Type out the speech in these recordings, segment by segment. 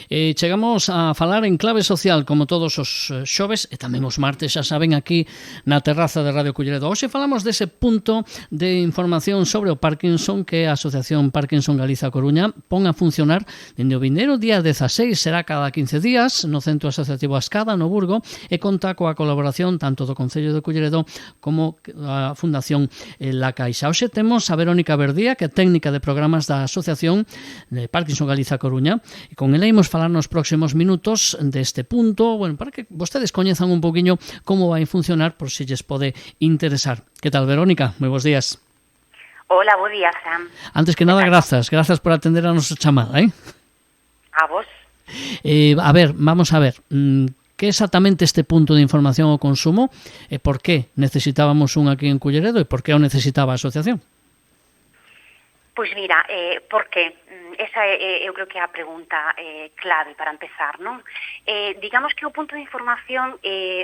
Chegamos a falar en clave social como todos os xoves e tamén os martes, xa saben, aquí na terraza de Radio Culleredo. Hoxe falamos dese punto de información sobre o Parkinson que a Asociación Parkinson Galiza Coruña pon a funcionar dende o vindeiro día 16, será cada 15 días no Centro Asociativo Ascada, no Burgo, e conta coa colaboración tanto do Concello de Culleredo como a Fundación La Caixa. Hoxe temos a Verónica Verdía, que é técnica de programas da Asociación de Parkinson Galiza Coruña, e con ela imos falar nos próximos minutos deste punto, bueno, para que vostedes coñezan un poquinho como vai funcionar, por se lles pode interesar. Que tal, Verónica? Moi bons días. Hola, bo día, Sam. Antes que nada, grazas por atender a nosa chamada, A vos. A ver, vamos a ver, que exactamente este punto de información ao consumo e por que necesitábamos un aquí en Culleredo e por que o necesitaba a asociación? Pois mira, por que? Esa eu creo que é a pregunta clave para empezar, non? Digamos que o punto de información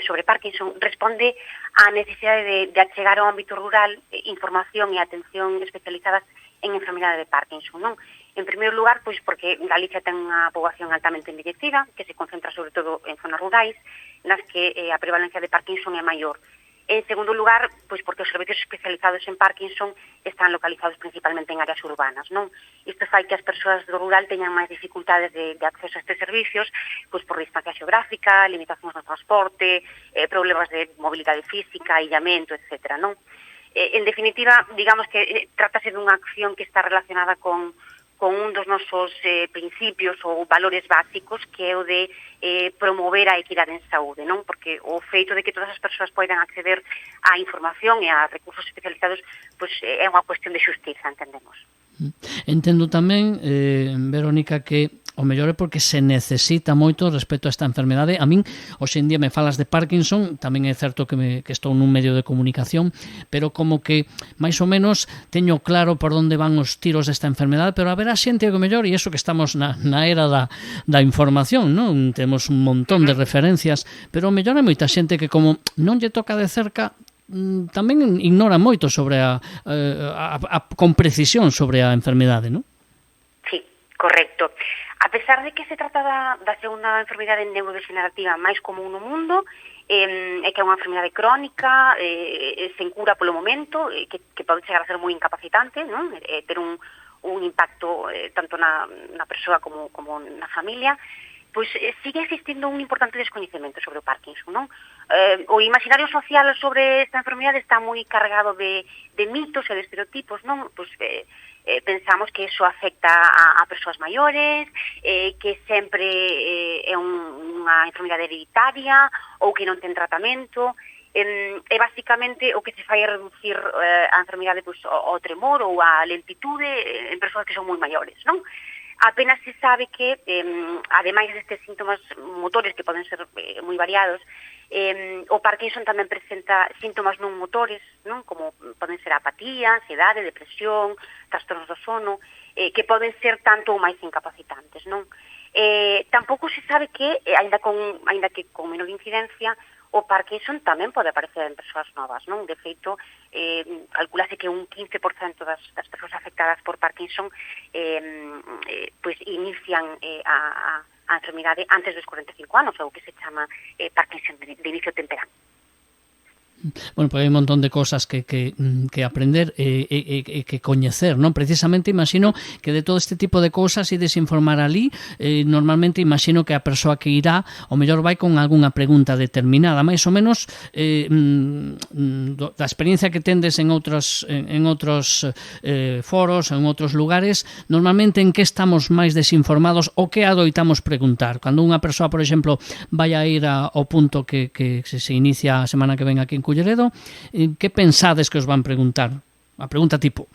sobre Parkinson responde á necesidade de achegar ao ámbito rural información e atención especializadas en enfermidade de Parkinson, non? En primeiro lugar, pois porque Galicia ten unha poboación altamente envellecida, que se concentra sobre todo en zonas rurais, nas que a prevalencia de Parkinson é maior. En segundo lugar, pois porque os servicios especializados en Parkinson están localizados principalmente en áreas urbanas, non? Isto fai que as persoas do rural teñan máis dificultades de acceso a estes servicios, pois por distancia xeográfica, limitacións no transporte, problemas de mobilidade física, illamento, etc., non? En definitiva, digamos que trátase dunha acción que está relacionada con un dos nosos principios ou valores básicos, que é o de promover a equidade en saúde, non? Porque o feito de que todas as persoas poidan acceder á información e a recursos especializados pois é unha cuestión de xustiza, entendemos. Entendo tamén, Verónica, que o mellor é porque se necesita moito respecto a esta enfermedade. A min, hoxe en día me falas de Parkinson, tamén é certo que estou nun medio de comunicación, pero como que máis ou menos teño claro por onde van os tiros desta enfermedade, pero haberá xente que o mellor, e iso que estamos na era da información, non? Temos un montón de referencias, pero o mellor hai moita xente que como non lle toca de cerca, tamén ignora moito sobre con precisión sobre a enfermedade, non? Sí, correcto. A pesar de que se trata da segunda enfermidade neurodegenerativa máis común no mundo, é que é unha enfermidade crónica, sen cura polo momento, que pode chegar a ser moi incapacitante, non? Ter un impacto tanto na persoa como na familia, pois sigue existindo un importante descoñecemento sobre o Parkinson, non? O imaginario social sobre esta enfermidade está moi cargado de mitos e de estereotipos, non? Pois pensamos que iso afecta a persoas maiores, que sempre é unha enfermidade hereditaria ou que non ten tratamento, e basicamente o que se fai é reducir a enfermidade pois, ao tremor ou á lentitude en persoas que son moi maiores, non? Apenas se sabe que, ademais destes síntomas motores que poden ser moi variados, o Parkinson tamén presenta síntomas non motores, non? Como poden ser apatía, ansiedade, depresión, trastornos do sono, que poden ser tanto ou máis incapacitantes, non? Tampouco se sabe que, aínda que con menor incidencia, o Parkinson tamén pode aparecer en persoas novas, non? De feito, calculase que un 15% das persoas afectadas por Parkinson pois inician a enfermidade antes dos 45 anos, ou que se chama Parkinson de inicio temperán. Bueno, pois hai un montón de cosas que aprender e que coñecer, non? Precisamente, imagino que de todo este tipo de cosas e desinformar ali, normalmente imagino que a persoa que irá, o mellor vai con algunha pregunta determinada, máis ou menos da experiencia que tendes en outros foros, en outros lugares, normalmente en que estamos máis desinformados ou que adoitamos preguntar? Cando unha persoa, por exemplo, vai a ir ao punto que se inicia a semana que ven aquí en Culleredo, que pensades que os van preguntar? A pregunta tipo.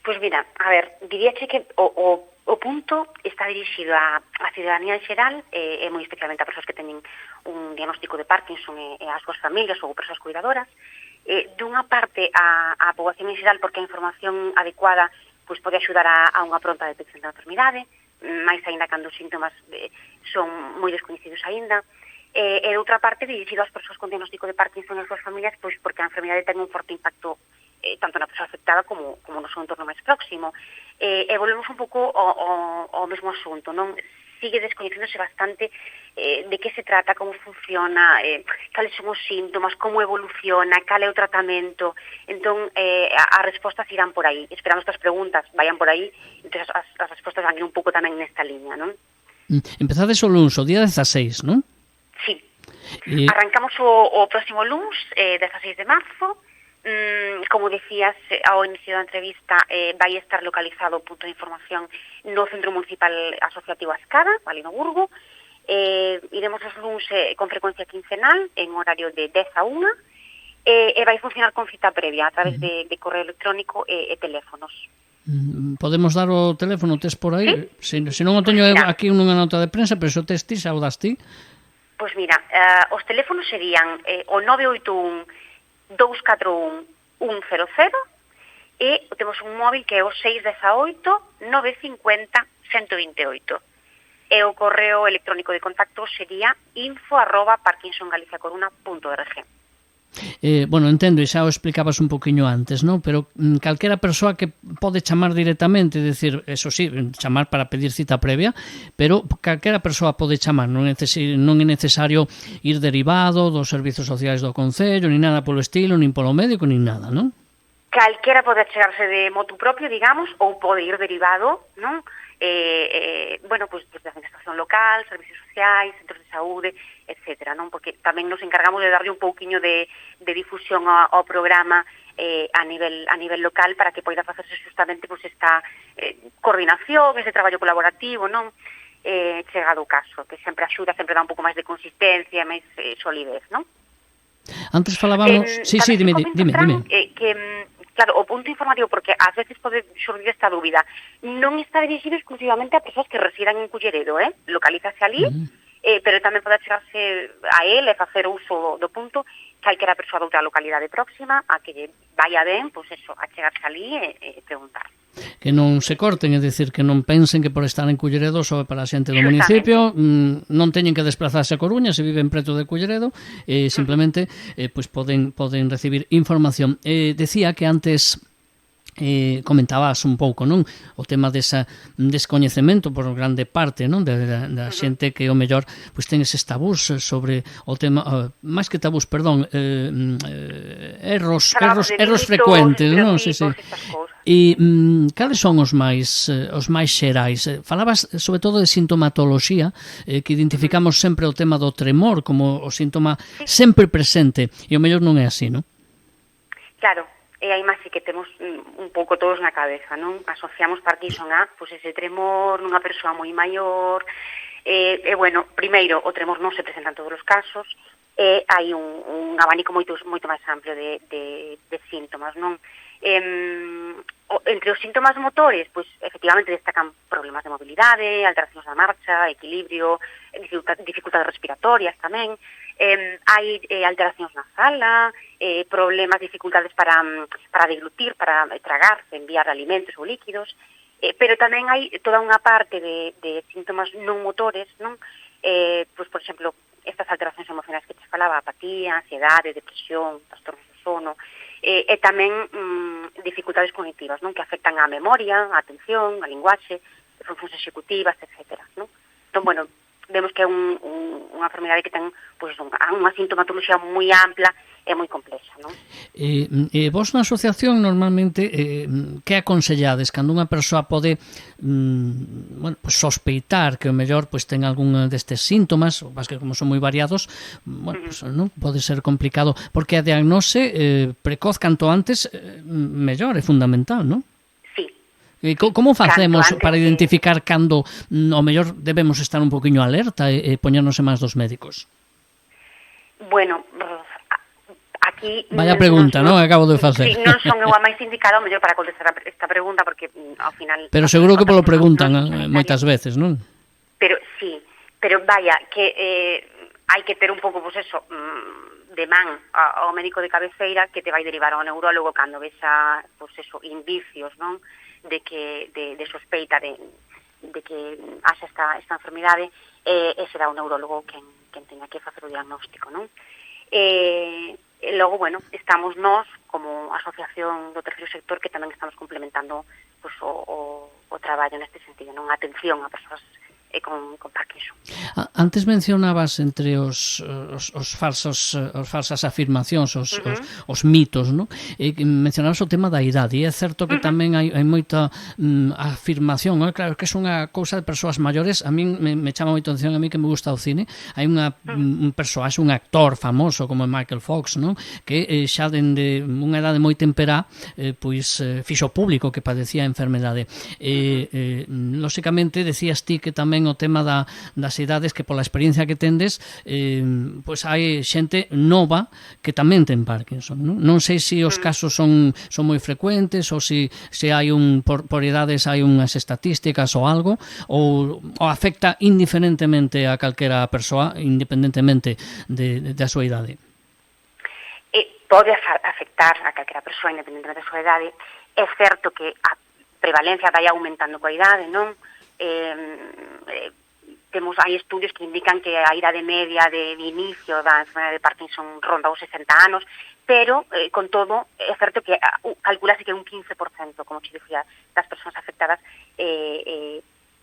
Pois mira, a ver, diríache que o punto está dirixido á cidadanía en xeral, e moi especialmente a persoas que teñen un diagnóstico de Parkinson e as súas familias ou persoas cuidadoras. Dunha parte a poboación en xeral, porque a información adecuada pois pode axudar a unha pronta detección da enfermidade, máis aínda cando os síntomas son moi descoñecidos aínda. E de outra parte dirixido ás persoas con diagnóstico de Parkinson e as súas familias, pois porque a enfermidade ten un forte impacto tanto na persoa afectada como no seu entorno máis próximo. E volvemos un pouco ao mesmo asunto, non? Sigue descoñecéndose bastante de que se trata, como funciona, cales son os síntomas, como evoluciona, cal é o tratamento. Entón, as respostas irán por aí. Esperamos que as preguntas vayan por aí, entón as respostas van ir un pouco tamén nesta liña, non? Empezades o luns, o día 16, non? Sí. Arrancamos o próximo luns, 16 de marzo. Como decías ao inicio da entrevista, vai estar localizado o punto de información no Centro Municipal Asociativo Ascada, ali no Burgo. Iremos os luns con frecuencia quincenal, en horario de 10 a 1, e vai funcionar con cita previa a través de correo electrónico e teléfonos. Podemos dar o teléfono, tes por aí? ¿Sí? Se non o teño aquí nunha nota de prensa, pero se o tes ti, xa o das ti? Pois mira, os teléfonos serían o 981 241 100 e temos un móvil que é o 618 950 128. E o correo electrónico de contacto sería info@parkinsongaliciacoruna.org. Bueno, entendo, e xa o explicabas un poquinho antes, non? Pero calquera persoa que pode chamar directamente, decir, eso sí, chamar para pedir cita previa, pero calquera persoa pode chamar, non é necesario ir derivado dos servizos sociais do Concello, ni nada polo estilo, nin polo médico, nin nada, non? Calquera pode achegarse de motu propio, digamos, ou pode ir derivado, non? Bueno, pues desde a administración local, servicios sociais, centros de saúde, etcétera, non? Porque tamén nos encargamos de darlle un pouquiño de difusión ao programa a nivel local para que poida facerse justamente pues esta coordinación, ese traballo colaborativo, non? Chegado o caso, que sempre axuda, sempre dá un pouco máis de consistencia, máis solidez, non? Antes falábamos... Sí, dime. Claro, o punto informativo, porque ás veces pode xurdir esta dúbida, non está dirixido exclusivamente a persoas que residan en Culleredo, localízase ali, pero tamén pode chegarse a él e facer uso do punto calquera persoa de outra localidade próxima a que vaya ben, pois eso, a chegarse ali e preguntar. Que non se corten, é dicir, que non pensen que por estar en Culleredo só para a xente do municipio, non teñen que desplazarse a Coruña se viven preto de Culleredo, simplemente pois poden recibir información. Decía que antes comentabas un pouco, non? O tema desa descoñecemento por grande parte, non? Da xente que o mellor pois ten eses tabús sobre o tema, máis que tabús, perdón, erros frecuentes, non? Sí. E cales son os máis xerais? Falabas sobre todo de sintomatoloxía, que identificamos sempre o tema do tremor como o síntoma sempre presente, e o mellor non é así, non? Claro. E aí máis que temos un pouco todos na cabeza, non? Asociamos Parkinson a pues, ese tremor nunha persoa moi maior. Bueno, primeiro, o tremor non se presenta en todos os casos, e hai un abanico moito máis amplio de síntomas, non? Entre os síntomas motores, pois efectivamente destacan problemas de mobilidade, alteracións da marcha, equilibrio, dificultades respiratorias tamén. Hai alteracións na fala, problemas, dificultades para deglutir, para tragar, enviar alimentos ou líquidos, pero tamén hai toda unha parte de síntomas non motores, non? Pois, por exemplo, estas alteracións emocionais que te falaba, apatía, ansiedade, depresión, trastornos do sono, e tamén dificultades cognitivas, non? Que afectan á memoria, á atención, á linguaxe, funcións executivas, etcétera, non? Entón, bueno, vemos que é unha enfermedade que ten pues, unha sintomatoloxía moi ampla e moi complexa, non? Vos na asociación normalmente que aconsellades cando unha persoa pode pues, sospeitar que o mellor pues, ten algún destes síntomas, mas que como son moi variados, bueno, pues, non pode ser complicado, porque a diagnose precoz canto antes mellor, é fundamental, non? Como facemos para identificar cando o mellor debemos estar un poquinho alerta e poñernos en mans dos médicos? Bueno, aquí... Vaya pregunta, non? Acabo de facer. Sí, non son eu a máis indicada o mellor para contestar esta pregunta, porque ao final... Pero seguro que polo preguntan moitas veces, non? Pero sí, pero vaya, que hai que ter un pouco, pues eso, de man ao médico de cabeceira que te vai derivar ao neurólogo cando ves pues eso, indicios, non? De sospeita de que haxa esta enfermidade, será o neurólogo quen teña que facer o diagnóstico, non? E logo, bueno, estamos nós, como asociación do terceiro sector, que tamén estamos complementando pues, o traballo neste sentido, non? A atención a persoas con Parkinson. Antes mencionabas entre os falsas afirmacións, os mitos, non? Mencionabas o tema da idade, e é certo que tamén hai moita afirmación, non? Claro que é unha cousa de persoas maiores. A min me chama moita atención, a mí que me gusta o cine, hai un persoaxe, un actor famoso como Michael Fox, non? Que xa dende unha idade moi temperá pois fixo público que padecía a enfermedade. Lóxicamente, decías ti que tamén o tema das idades, que pola experiencia que tendes, pois hai xente nova que tamén ten Parkinson, non? Non sei se os casos son moi frecuentes, ou se hai por idades hai unhas estatísticas ou algo, ou afecta indiferentemente a calquera persoa, independentemente da súa idade. Pode afectar a calquera persoa, independentemente da súa idade. É certo que a prevalencia vai aumentando coa idade, non? Hai estudios que indican que a idade media de inicio da enfermedade de Parkinson ronda os 60 anos, pero, con todo, é certo que calculase que un 15%, como te dicía, das persoas afectadas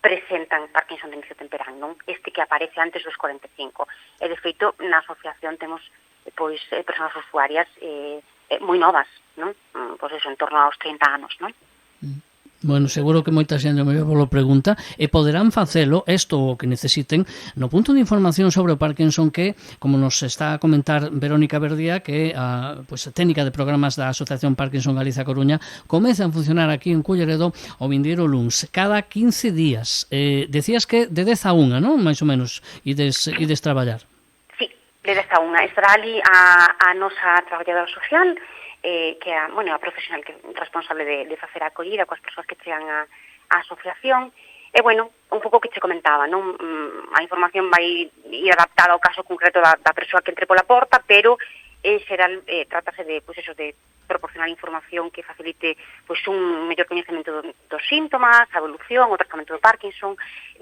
presentan Parkinson de inicio temperán, non? Este que aparece antes dos 45. E, de feito, na asociación temos pois persoas usuarias moi novas, non? Pois eso, en torno aos 30 anos, non? Bueno, seguro que moita xente me lo pregunta, e poderán facelo, isto o que necesiten, no punto de información sobre o Parkinson, que, como nos está a comentar Verónica Verdía, que é a técnica de programas da Asociación Parkinson Galiza Coruña, comeza a funcionar aquí en Culleredo o vindeiro luns, cada 15 días. Decías que de 10 a 1, non? Mais ou menos, ides traballar. Sí, de 10 a 1. Estará ali a nosa traballadora social, que é a profesional responsable de facer a acollida coas persoas que chegan á asociación. E, un pouco que che comentaba, non? A información vai ir adaptada ao caso concreto da persoa que entre pola porta, pero, en xeral, trátase de proporcionar información que facilite un mellor coñecemento dos síntomas, a evolución, o tratamento do Parkinson,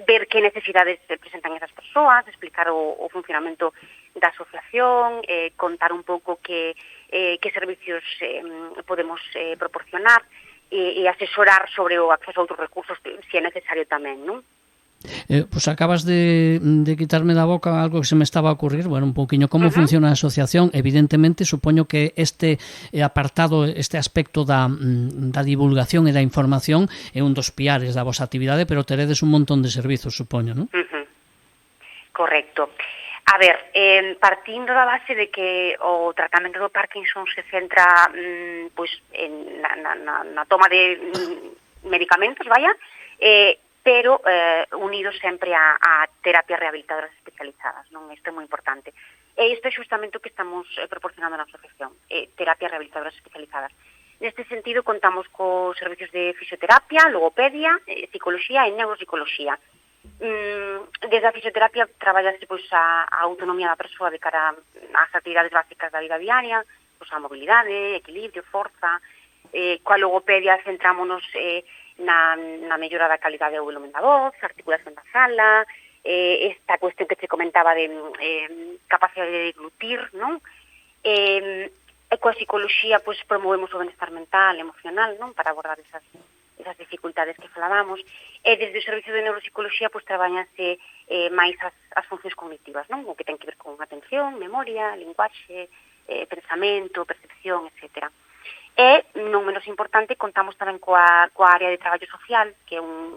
ver que necesidades presentan esas persoas, explicar o funcionamento da asociación, contar un pouco que servicios podemos proporcionar e asesorar sobre o acceso a outros recursos se é necesario tamén, non? Pois acabas de quitarme da boca algo que se me estaba a ocurrir, un pouquiño como funciona a asociación. Evidentemente, supoño que este apartado, este aspecto da divulgación e da información é un dos piares da vosa actividade, pero teredes un montón de servizos, supoño, non? Correcto. A ver, partindo da base de que o tratamento do Parkinson se centra na toma de medicamentos, pero unidos sempre a terapias rehabilitadoras especializadas, non? Isto é moi importante. E isto é justamente o que estamos proporcionando na asociación, terapias rehabilitadoras especializadas. Neste sentido, contamos cos servicios de fisioterapia, logopedia, psicología e neuropsicoloxía. Desde a fisioterapia traballase a autonomía da persoa de cara ás actividades básicas da vida diaria, a mobilidade, equilibrio, forza. Coa logopedia centrámonos na mellora da calidade do volumen da voz, articulación da fala, esta cuestión que te comentaba de capacidade de deglutir, non? E coa psicoloxía promovemos o benestar mental, emocional, non? Para abordar esas dificultades que falábamos. E desde o servicio de neuropsicoloxía traballanse máis as funcións cognitivas, non? O que ten que ver con atención, memoria, linguaxe, pensamento, percepción, etcétera. E, non menos importante, contamos tamén coa área de traballo social, que é un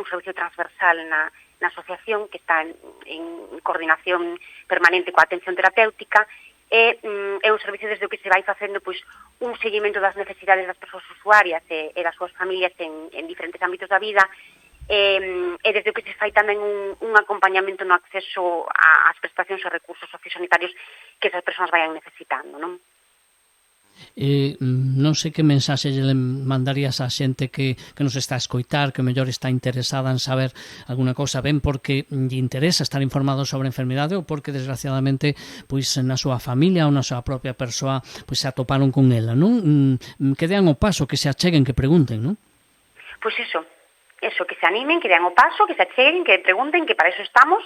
servicio transversal na asociación, que está en coordinación permanente coa atención terapéutica, e é un servicio desde o que se vai facendo un seguimento das necesidades das persoas usuarias e das súas familias en diferentes ámbitos da vida, e desde o que se fai tamén un acompañamento no acceso ás prestacións e recursos sociosanitarios que esas persoas vayan necesitando, non? Non sei que mensaxe lle mandarías á xente que nos está a escoitar, que mellor está interesada en saber alguna cousa, ben porque lle interesa estar informado sobre a enfermidade ou porque desgraciadamente na súa familia ou na súa propia persoa se atoparon con ela, non? Que dean o paso, que se acheguen, que pregunten, non? Pois eso, que se animen, que dean o paso, que se acheguen, que pregunten, que para eso estamos.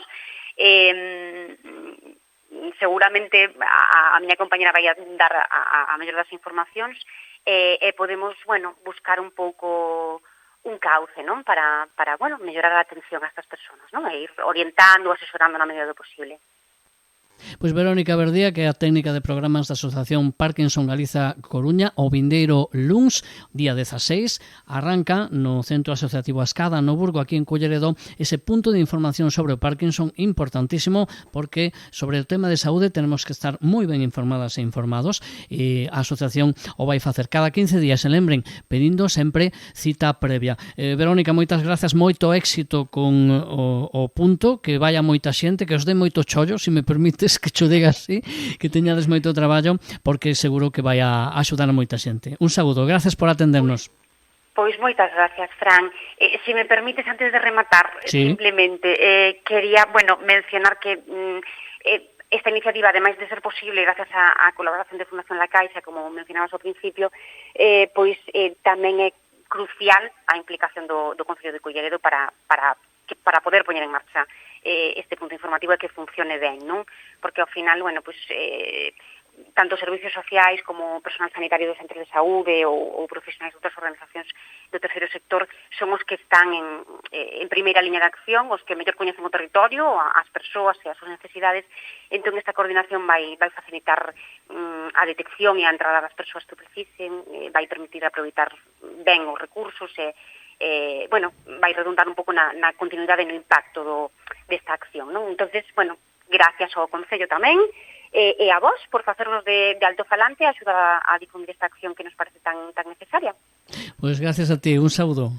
seguramente a miña compañera vai dar a mellor das informacións e podemos, buscar un pouco un cauce, non? Para mellorar a atención a estas persoas, non? E ir orientando, asesorando na medida do posible. Pois Verónica Verdía, que é a técnica de programas da Asociación Parkinson Galiza Coruña, o vindeiro luns, día 16, arranca no Centro Asociativo Ascada, no Burgo, aquí en Culleredo, ese punto de información sobre o Parkinson importantísimo, porque sobre o tema de saúde tenemos que estar moi ben informadas e informados, e a asociación o vai facer cada 15 días, se lembren, pedindo sempre cita previa. Verónica, moitas grazas, moito éxito con o punto, que vaya moita xente, que os dé moito chollo, se me permites que cho diga así, que teñades moito traballo, porque seguro que vai a axudar a moita xente. Un saúdo, gracias por atendernos. Pois moitas gracias, Fran. Se me permites, antes de rematar, sí, simplemente quería, mencionar que esta iniciativa, ademais de ser posible gracias á colaboración de Fundación La Caixa, como mencionabas ao principio, tamén é crucial a implicación do Concello de Culleredo para poder poñer en marcha este punto informativo e que funcione ben, non? Porque ao final, tanto servicios sociais como personal sanitario dos centros de saúde ou profesionais de outras organizacións do terceiro sector son os que están en primeira liña de acción, os que mellor coñecen o territorio, as persoas e as súas necesidades. Entón, esta coordinación vai facilitar a detección e a entrada das persoas que precisen, vai permitir aproveitar ben os recursos e vai redundar un pouco na continuidade e no impacto desta acción, non? Entonces, gracias ao Concello tamén, e a vos por facernos de altofalante e axudar a difundir esta acción que nos parece tan necesaria. Pois gracias a ti, un saúdo.